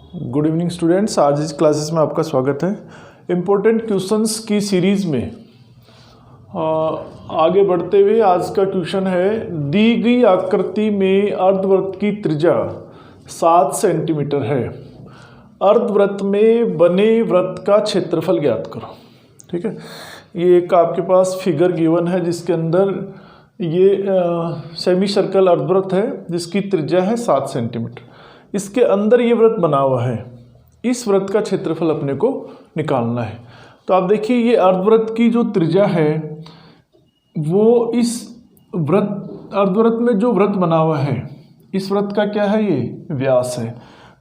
Good evening students, आज इस classes में आपका स्वागत है। इम्पोर्टेंट क्वेश्चंस की सीरीज़ में आगे बढ़ते हुए आज का क्वेश्चन है, दी गई आकृति में अर्धवृत्त की त्रिज्या 7 सेंटीमीटर है। अर्धवृत्त में बने वृत्त का क्षेत्रफल ज्ञात करो। ठीक है, ये एक आपके पास फिगर गिवन है जिसके अंदर ये सेमी सर्कल अर्धवृत्त है जिसकी त्रिज्या है 7 सेंटीमीटर। इसके अंदर ये वृत्त बना हुआ है, इस वृत्त का क्षेत्रफल अपने को निकालना है। तो आप देखिए ये अर्धवृत्त की जो त्रिज्या है वो इस वृत्त अर्धवृत्त में जो वृत्त बना हुआ है इस वृत्त का क्या है, ये व्यास है।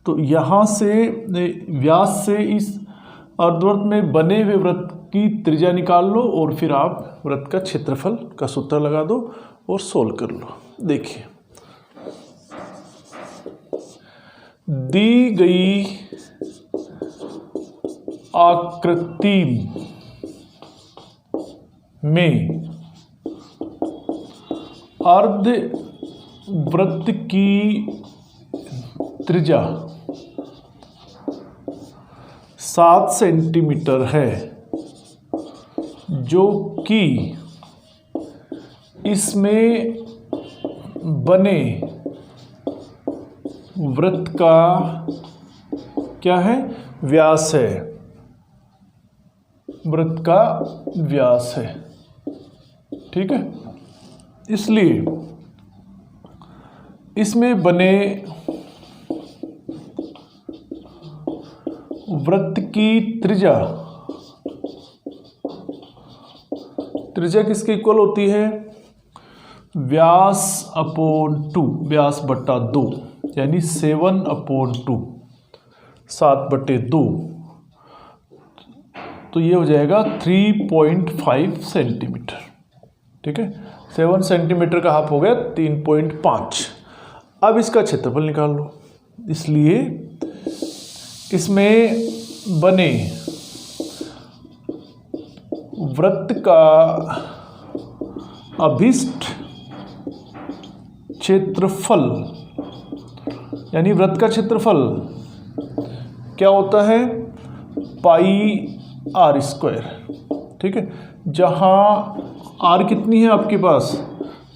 तो यहाँ से व्यास से इस अर्धवृत्त में बने हुए वृत्त की त्रिज्या निकाल लो और फिर आप वृत्त का क्षेत्रफल का सूत्र लगा दो और सोल्व कर लो। देखिए दी गई आकृति में अर्धवृत्त की त्रिज्या 7 सेंटीमीटर है, जो कि इसमें बने वृत्त का क्या है, व्यास है। वृत्त का व्यास है। ठीक है, इसलिए इसमें बने वृत्त की त्रिज्या किसके इक्वल होती है, व्यास अपॉन 2, व्यास बट्टा 2, यानी 7/2, 7/2। तो ये हो जाएगा 3.5 सेंटीमीटर। ठीक है, 7 सेंटीमीटर का हाफ हो गया 3.5। अब इसका क्षेत्रफल निकाल लो। इसलिए इसमें बने वृत्त का अभिष्ट क्षेत्रफल, यानी वृत्त का क्षेत्रफल क्या होता है, πr²। ठीक है, जहां r कितनी है आपके पास,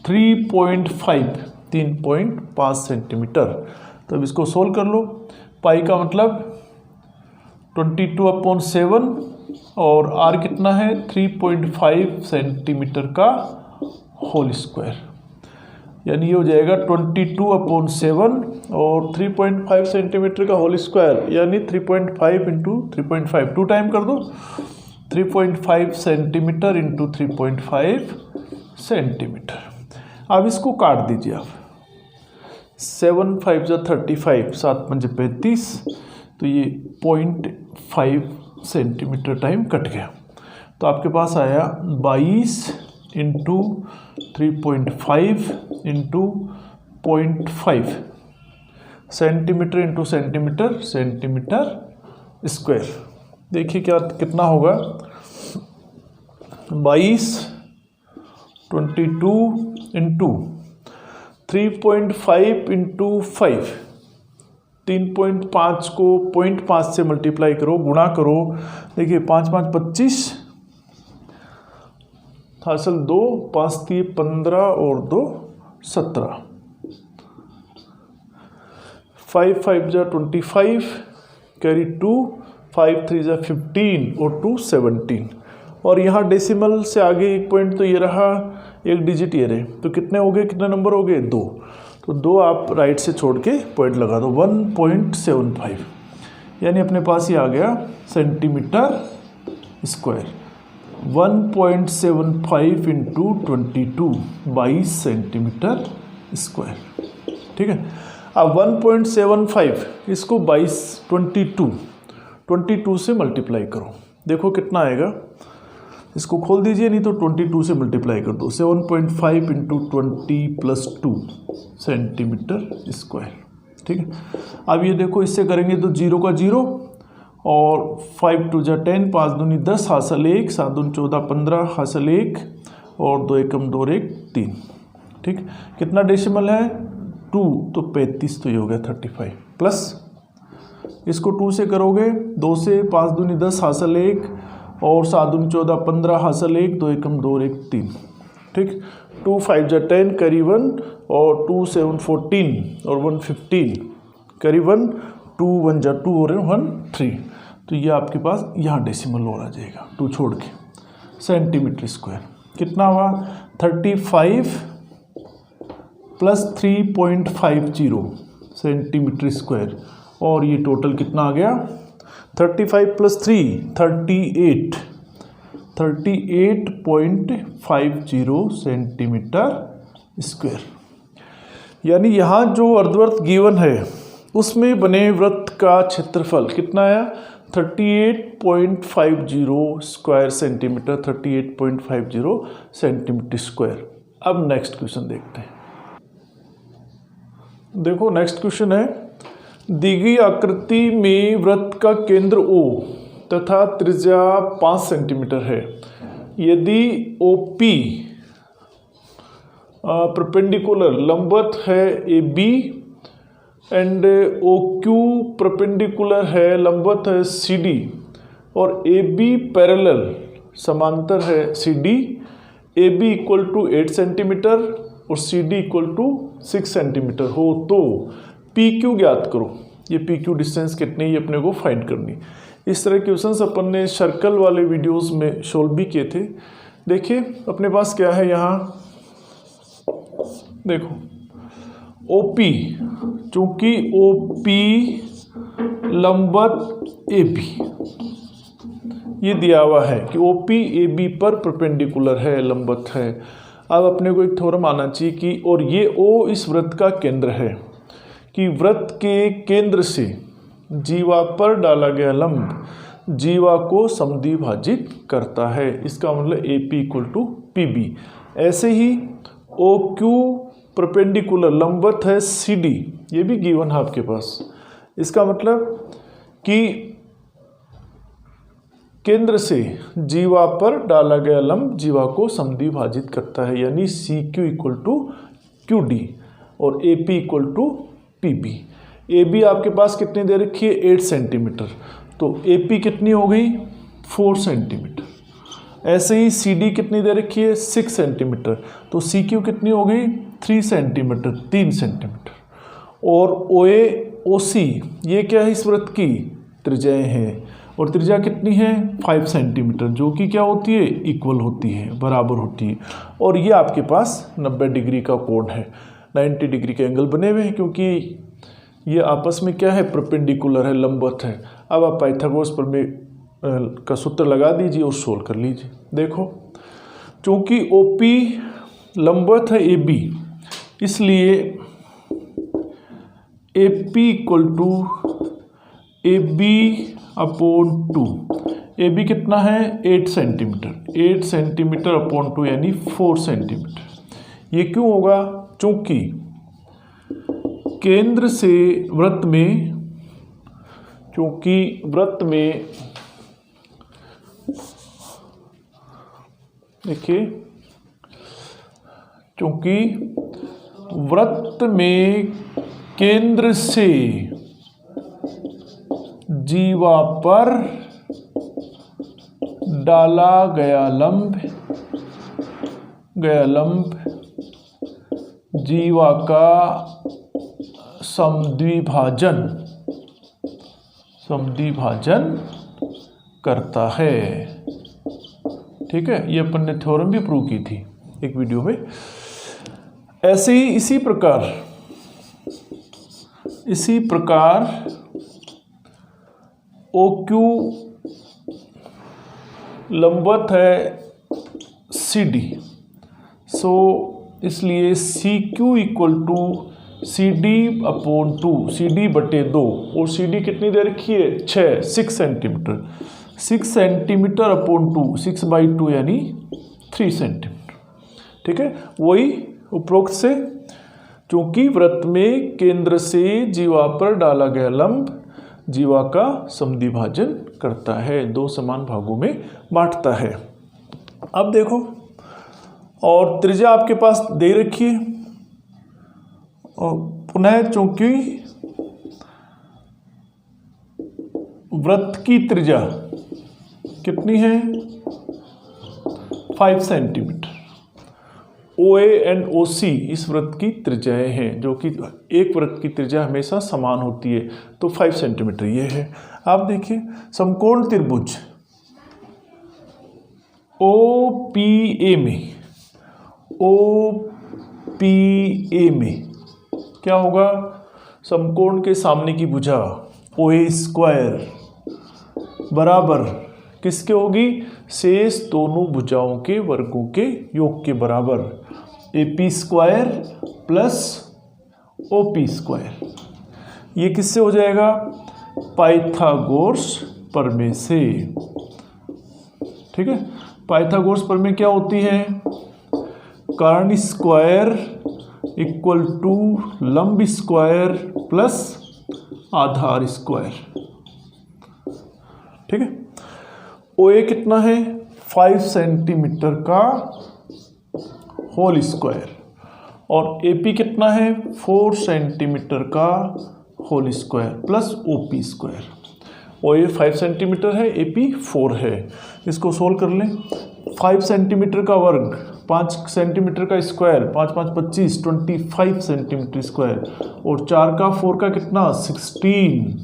3.5 सेंटीमीटर। तो अब इसको सोल्व कर लो। पाई का मतलब 22/7 और r कितना है, 3.5 सेंटीमीटर का होल स्क्वायर, यानी ये हो जाएगा 22/7 और 3.5 सेंटीमीटर का होल स्क्वायर, यानी 3.5 इंटू 3.5, 2 टाइम कर दो। 3.5 सेंटीमीटर इंटू 3.5 सेंटीमीटर। अब इसको काट दीजिए आप। 7 5 जा 35, 7 5 35, तो ये 0.5 सेंटीमीटर टाइम कट गया। तो आपके पास आया 22 into 3.5 into 0.5 centimetre into centimetre, centimetre square. देखिए क्या कितना होगा, 22 22 इंटू 3.5 इंटू 5, 3.5 को 0.5 से मल्टीप्लाई करो, गुणा करो। देखिए 5 5 25, हासिल 2, 5 3 15 और 2 17, 5 5 जा 25, कैरी 2, 5 3 जा 15 और 2 17। और यहाँ डेसिमल से आगे एक पॉइंट तो ये रहा, एक डिजिट ये रहे, तो कितने हो गए, कितने नंबर हो गए, 2। तो 2 आप राइट से छोड़ के पॉइंट लगा दो, 1.75, यानी अपने पास ये आ गया centimetre square. 1.75 into 22 centimetre square. ठीक है, अब 1.75 इसको 22 से मल्टीप्लाई करो, देखो कितना आएगा। इसको खोल दीजिए, नहीं तो 22 से मल्टीप्लाई कर दो। 7.5 इंटू 20 प्लस 2 सेंटीमीटर स्क्वायर। ठीक है, अब ये देखो इससे करेंगे तो 0 का 0 और 5 2 जा 10, 5 दूनी 10, हासिल 1, 7 दूनी 14 15, हासिल 1 और 2 एकम 2 और 1 3। ठीक, कितना डेसिमल है, 2, तो 35, तो ये हो गया 35 प्लस इसको 2 से करोगे, 2 से 5 दूनी 10 हासिल 1 और 7 दूनी 14 15 हासिल 1, 2 एकम 2 और 1 3। ठीक, 2 5 जा 10 करी 1 और 2 7 14 और 1 15 करी 1, 2 1 जा 2 और 1 3। तो ये आपके पास यहाँ डेसिमल और आ जाएगा 2 छोड़ के, सेंटीमीटर स्क्वायर कितना हुआ 35 प्लस 3.50 सेंटीमीटर स्क्वायर। और ये टोटल कितना आ गया 35 प्लस 3 38.50 सेंटीमीटर स्क्वायर। यानी यहाँ जो अर्धवृत्त गिवन है उसमें बने वृत्त का क्षेत्रफल कितना आया 38.50 स्क्वायर सेंटीमीटर, 38.50 सेंटीमीटर स्क्वायर। अब नेक्स्ट क्वेश्चन देखते हैं। देखो नेक्स्ट क्वेश्चन है, दी गई आकृति में वृत्त का केंद्र O तथा त्रिज्या 5 सेंटीमीटर है। यदि OP परपेंडिकुलर लंबवत है AB एंड OQ परपेंडिकुलर है लंबवत है CD और AB पैरेलल समांतर है CD, AB equal to 8 centimetre और CD इक्वल टू 6 सेंटीमीटर हो तो PQ ज्ञात करो। ये PQ डिस्टेंस कितनी है अपने को फाइंड करनी। इस तरह क्वेश्चंस अपन ने सर्कल वाले वीडियोस में सोल्व भी किए थे। देखिए अपने पास क्या है यहाँ, देखो OP, चूंकि OP लंबवत AB ये दिया हुआ है कि OP AB पर परपेंडिकुलर है, लंबवत है। अब अपने को एक थ्योरम आना चाहिए कि और ये O इस वृत्त का केंद्र है कि वृत्त के केंद्र से जीवा पर डाला गया लंब जीवा को समद्विभाजित करता है। इसका मतलब AP इक्वल टू PB। ऐसे ही OQ परपेंडिकुलर लंबवत है CD, ये भी गिवन है आपके पास। इसका मतलब कि केंद्र से जीवा पर डाला गया लंब जीवा को समद्विभाजित करता है, यानी CQ इक्वल टू QD और AP equal to PB। AB आपके पास कितनी दे रखी है 8 सेंटीमीटर, तो AP कितनी हो गई 4 सेंटीमीटर। ऐसे ही CD कितनी दे रखी है 6 सेंटीमीटर, तो CQ कितनी हो गई 3 सेंटीमीटर, 3 सेंटीमीटर। और OA OC ये क्या है इस वृत्त की त्रिज्याएं हैं और त्रिज्या कितनी है 5 सेंटीमीटर, जो कि क्या होती है इक्वल होती है, बराबर होती है। और ये आपके पास 90 डिग्री का कोण है, 90 डिग्री के एंगल बने हुए हैं क्योंकि ये आपस में क्या है परपेंडिकुलर है, लंबवत है। अब आप पाइथागोरस प्रमेय का सूत्र लगा दीजिए और सोल्व कर लीजिए। देखो चूंकि OP लंबवत है AB, इसलिए AP equal to AB upon 2। AB कितना है 8 सेंटीमीटर, 8 सेंटीमीटर अपॉन 2 यानी 4 सेंटीमीटर। ये क्यों होगा, चूंकि केंद्र से वृत्त में, चूंकि वृत्त में देखिए, चूंकि वृत्त में केंद्र से जीवा पर डाला गया लंब जीवा का समद्विभाजन करता है। ठीक है, ये अपन ने थ्योरम भी प्रूव की थी एक वीडियो में। ऐसे ही इसी प्रकार OQ लंबवत है CD, सो इसलिए CQ equal to CD upon 2, CD बटे 2, और CD कितनी दे रखी है 6 सेंटीमीटर, 6 सेंटीमीटर अपॉन 2, 6/2 यानी 3 सेंटीमीटर। ठीक है, वही उपरोक्त से, चूंकि वृत्त में केंद्र से जीवा पर डाला गया लंब जीवा का समद्विभाजन करता है, 2 समान भागों में बांटता है। अब देखो, और त्रिज्या आपके पास दे रखी है, और पुनः चूंकि वृत्त की त्रिज्या कितनी है? 5 सेंटीमीटर। OA एंड OC इस वृत्त की त्रिज्याएं हैं, जो कि एक वृत्त की त्रिज्या हमेशा समान होती है, तो 5 सेंटीमीटर ये है। आप देखिए समकोण त्रिभुज OPA में क्या होगा? समकोण के सामने की भुजा OA² बराबर किसके होगी? शेष दोनों भुजाओं के वर्गों के योग के बराबर AP² प्लस OP²। ये किससे हो जाएगा? पाइथागोरस प्रमेय से। ठीक है, पाइथागोरस प्रमेय क्या होती है? कर्ण स्क्वायर इक्वल टू लंब स्क्वायर प्लस आधार स्क्वायर। ठीक है, OA कितना है? 5 सेंटीमीटर का होल स्क्वायर, और AP कितना है? 4 सेंटीमीटर का whole square plus OP²। OA 5 centimetre है, AP 4 है। इसको सोल्व कर लें। 5 सेंटीमीटर का वर्ग 5 सेंटीमीटर का स्क्वायर, 5 5 25, 25 सेंटीमीटर स्क्वायर, और 4 का 4 का कितना? 16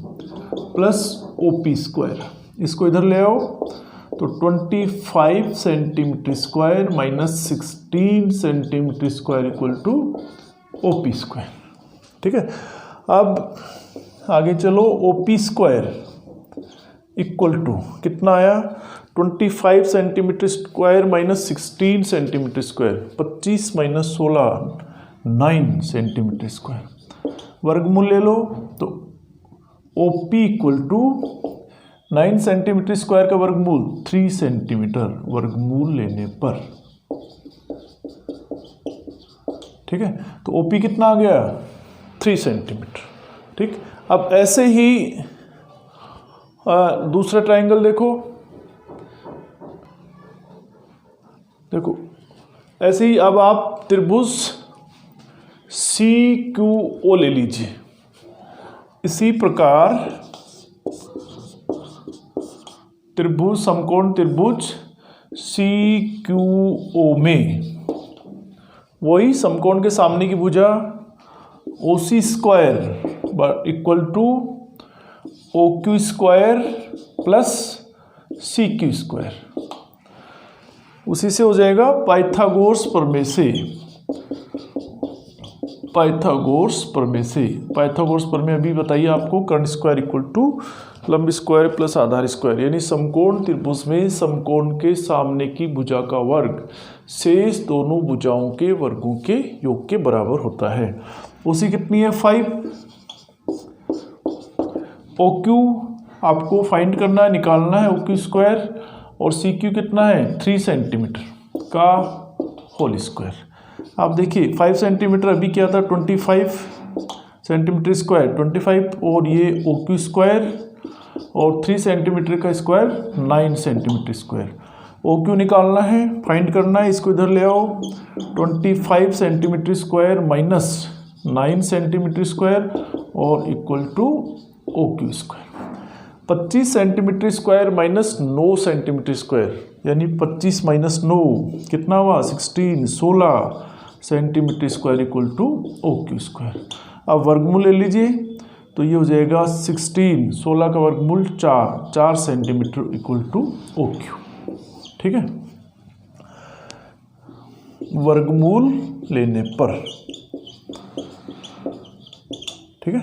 प्लस OP²। इसको इधर ले आओ तो 25 centimetre square minus 16 centimetre square equal to OP²। ठीक है, अब आगे चलो। OP² इक्वल टू कितना आया? 25 centimetre square minus 16 centimetre square, 25 minus 16 9 centimetre square. वर्गमूल ले लो तो OP equal to 9 centimetre square का वर्गमूल 3 सेंटीमीटर वर्गमूल लेने पर। ठीक है, तो OP कितना आ गया? 3 सेंटीमीटर। ठीक, अब ऐसे ही दूसरा ट्रायंगल देखो ऐसे ही अब आप त्रिभुज CQO ले लीजिए। इसी प्रकार त्रिभुज समकोण त्रिभुज CQO में वही समकोण के सामने की भुजा OC² equal to OQ² plus CQ²। उसी से हो जाएगा पाइथागोरस प्रमेय से। पाइथागोरस प्रमेय अभी बताइए आपको। कर्ण स्क्वायर इक्वल टू लंब स्क्वायर प्लस आधार स्क्वायर, यानी समकोण त्रिभुज में समकोण के सामने की भुजा का वर्ग शेष दोनों भुजाओं के वर्गों के योग के बराबर होता है। उसी कितनी है? 5। OQ आपको फाइंड करना है, निकालना है OQ², और CQ कितना है? 3 सेंटीमीटर का होल स्क्वायर। आप देखिए 5 सेंटीमीटर अभी क्या था? 25 सेंटीमीटर स्क्वायर 25, और ये OQ² और 3 सेंटीमीटर का स्क्वायर 9 सेंटीमीटर स्क्वायर। OQ निकालना है, फाइंड करना है, इसको इधर ले आओ। 25 centimetre square minus 9 centimetre square और equal to OQ²। 25 centimetre square minus 9 centimetre square, यानी 25 माइनस 9 कितना हुआ? 16 centimetre square equal to OQ²। अब वर्गमूल ले लीजिए तो ये हो जाएगा 16 का वर्गमूल 4 सेंटीमीटर इक्वल टू OQ। ठीक है, वर्गमूल लेने पर। ठीक है,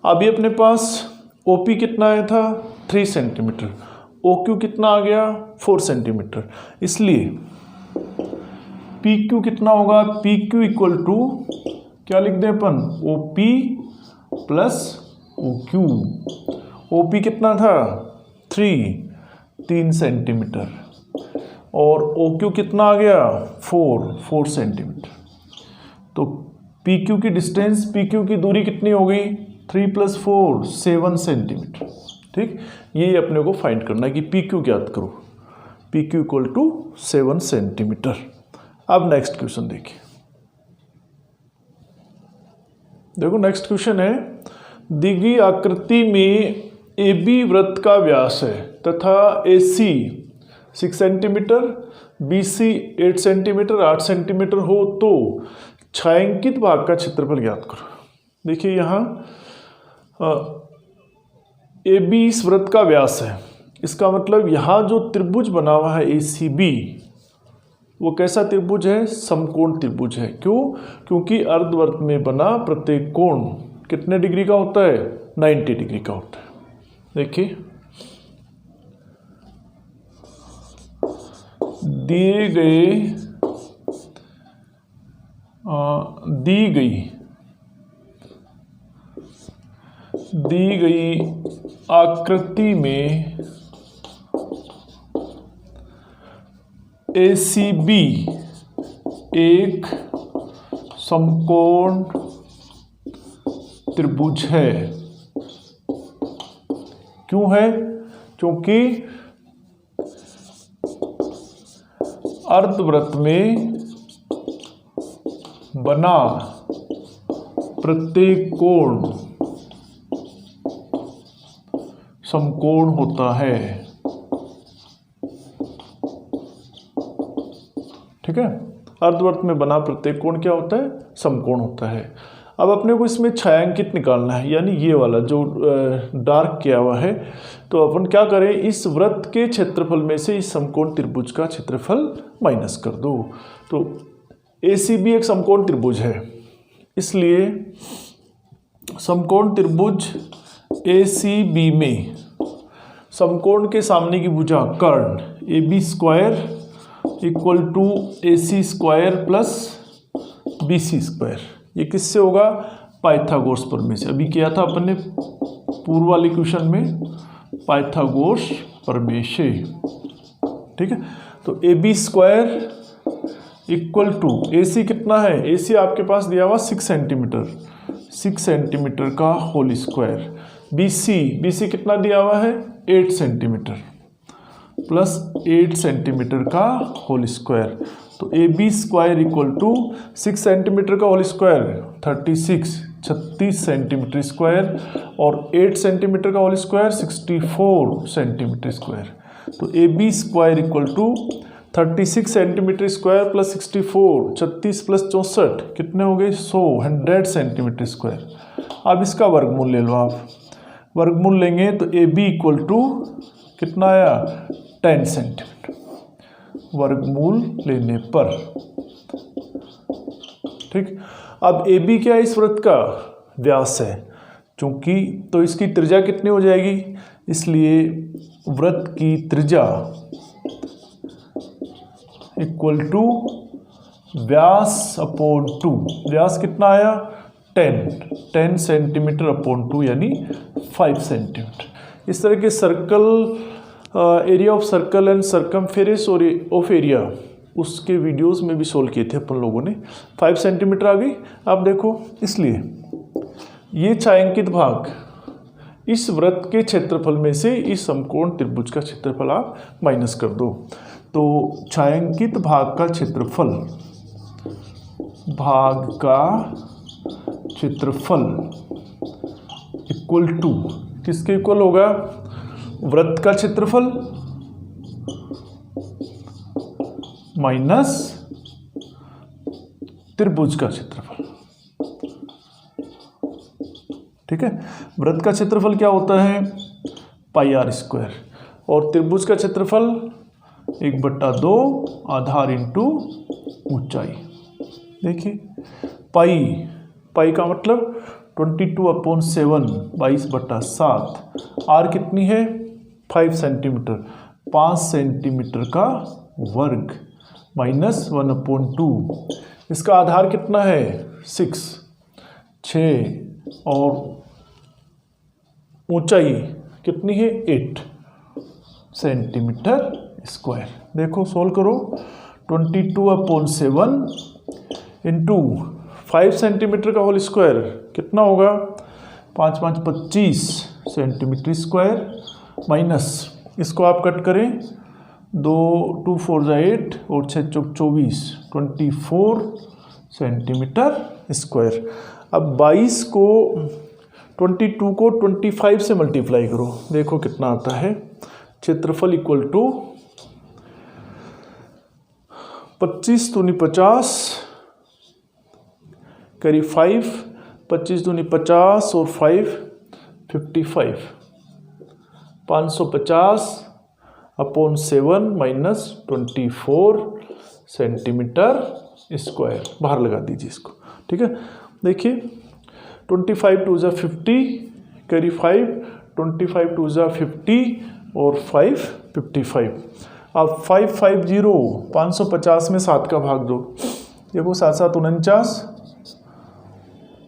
अभी अपने पास OP कितना आया था? 3 सेंटीमीटर। OQ कितना आ गया? 4 सेंटीमीटर। इसलिए PQ कितना होगा? PQ इक्वल टू क्या लिख दें अपन? OP plus OQ। OP कितना था? 3 सेंटीमीटर, और OQ कितना आ गया? 4 सेंटीमीटर। तो PQ की डिस्टेंस, PQ की दूरी कितनी हो गई? 3 + 4 7 सेंटीमीटर। ठीक, ये अपने को फाइंड करना है कि PQ ज्ञात करो। PQ equal to 7 centimetre. अब नेक्स्ट क्वेश्चन देखिए। देखो नेक्स्ट क्वेश्चन है, दी गई आकृति में ए बी वृत्त का व्यास है तथा A C 6 centimetre, B C 8 centimetre 8 centimetre हो तो छायांकित भाग का क्षेत्रफल ज्ञात करो। देखिए यहाँ ए बी इस वृत्त का व्यास है, इसका मतलब यहाँ जो त्रिभुज बना हुआ है ए सी बी वो कैसा त्रिभुज है? समकोण त्रिभुज है। क्यों? क्योंकि अर्धवृत्त में बना प्रत्येक कोण कितने डिग्री का होता है? 90 डिग्री का होता है। देखिए दी गई आकृति में ACB एक समकोण त्रिभुज है। क्यों है? क्योंकि अर्धवृत्त में बना प्रत्येक कोण समकोण होता है। ठीक है, अर्धवृत्त में बना प्रत्येक कोण क्या होता है? समकोण होता है। अब अपने को इसमें छायांकित निकालना है, यानी ये वाला जो डार्क किया हुआ है। तो अपन क्या करें, इस वृत्त के क्षेत्रफल में से इस समकोण त्रिभुज का क्षेत्रफल माइनस कर दो। तो ACB एक समकोण त्रिभुज है, इसलिए समकोण त्रिभुज ACB में समकोण के सामने की भुजा कर्ण AB square equal to AC square plus BC square, ये किससे होगा? पाइथागोरस प्रमेय से। अभी किया था अपन ने पूर्व वाले क्वेश्चन में पाइथागोरस प्रमेय से। ठीक है, तो AB square equal to AC कितना है? AC आपके पास दिया हुआ 6 सेंटीमीटर, 6 सेंटीमीटर का होल स्क्वायर। BC कितना दिया हुआ है? 8 सेंटीमीटर प्लस 8 सेंटीमीटर का होल स्क्वायर। तो AB square equal to 6 centimetre का होल स्क्वायर 36 सेंटीमीटर स्क्वायर और 8 सेंटीमीटर का होल स्क्वायर 64 सेंटीमीटर स्क्वायर। तो AB square equal to 36 centimetre square plus 64, 36 plus 64 कितने हो गए? 100 सेंटीमीटर स्क्वायर। अब इसका वर्गमूल ले लो आप, वर्गमूल लेंगे तो AB इक्वल टू कितना आया? 10 सेंटीमीटर वर्गमूल लेने पर। ठीक, अब AB क्या है? इस वृत्त का व्यास है, चूंकि तो इसकी त्रिज्या कितनी हो जाएगी? इसलिए वृत्त की त्रिज्या इक्वल टू व्यास अपॉन 2। व्यास कितना आया? 10 सेंटीमीटर अपॉन 2 यानी 5 सेंटीमीटर। इस तरह के circle area of circle and circumference और ऑफ एरिया उसके वीडियोस में भी सोल्व किए थे अपन लोगों ने। 5 सेंटीमीटर आ गई। अब देखो, इसलिए ये छायांकित भाग इस वृत्त के क्षेत्रफल में से इस समकोण त्रिभुज का क्षेत्रफल आप माइनस कर दो। तो छायांकित भाग का क्षेत्रफल इक्वल टू किसके इक्वल होगा? वृत्त का क्षेत्रफल माइनस त्रिभुज का क्षेत्रफल। ठीक है, वृत्त का क्षेत्रफल क्या होता है? पाई आर स्क्वायर और त्रिभुज का क्षेत्रफल 1/2 आधार इंटू ऊंचाई। देखिए पाई का मतलब 22/7 22/7। आर कितनी है? 5 सेंटीमीटर, 5 सेंटीमीटर का वर्ग माइनस 1/2। इसका आधार कितना है? 6 और ऊंचाई कितनी है? 8 सेंटीमीटर स्क्वायर। देखो सोल्व करो, 22/7 इंटू 5 सेंटीमीटर का होल स्क्वायर कितना होगा? 5 5 25 सेंटीमीटर स्क्वायर माइनस इसको आप कट करें, 2 2 4 8 और 6 चौक 24 24 सेंटीमीटर स्क्वायर। अब 22 को 22 को 25 से मल्टीप्लाई करो, देखो कितना आता है। क्षेत्रफल इक्वल टू 25 दूनी 50 करीब 5, 25 दूनी 50 और 5 55, 550 अपॉन 7 माइनस 24 सेंटीमीटर स्क्वायर। बाहर लगा दीजिए इसको, ठीक है। देखिए 25 टू ज़ा 50 करी 5, 25 टू ज़ा 50 और 5 55। अब 550 550 में 7 का भाग दो, देखो 7 7 49,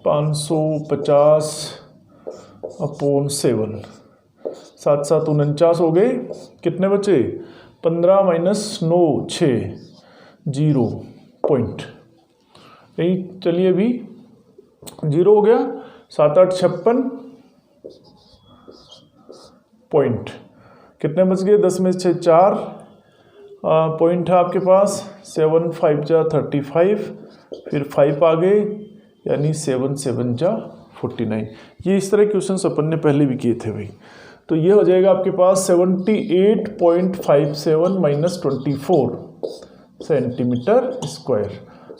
550 अपॉन 7, 7 7 49 हो गए, कितने बचे 15 माइनस 9 6 0 पॉइंट, यही चलिए अभी 0 हो गया। 7 8 56 पॉइंट, कितने बच गए 10 में 6 4 पॉइंट है आपके पास। 7 5 जा 35, फिर 5 आ गए, यानी 7 7 जा 49। ये इस तरह क्वेश्चंस अपन ने पहले भी किए थे भाई। तो ये हो जाएगा आपके पास 78.57 माइनस 24 सेंटीमीटर स्क्वायर।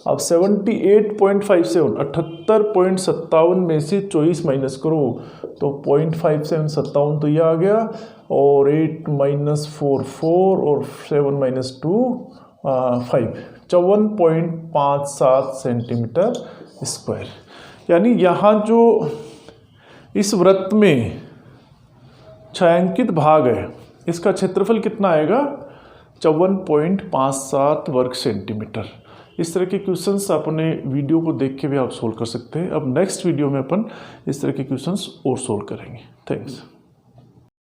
अब 78.57 78.57 में से 24 माइनस करो तो 0.57 57 तो ये आ गया, और 8 माइनस 4 4 और 7 माइनस 2 5, 54.57 सेंटीमीटर स्क्वायर। यानी यहाँ जो इस वृत्त में छायांकित भाग है, इसका क्षेत्रफल कितना आएगा 54.57 वर्ग सेंटीमीटर। इस तरह के क्वेश्चंस अपने वीडियो को देख के भी आप सोल्व कर सकते हैं। अब नेक्स्ट वीडियो में अपन इस तरह के क्वेश्चंस और सोल्व करेंगे। थैंक्स।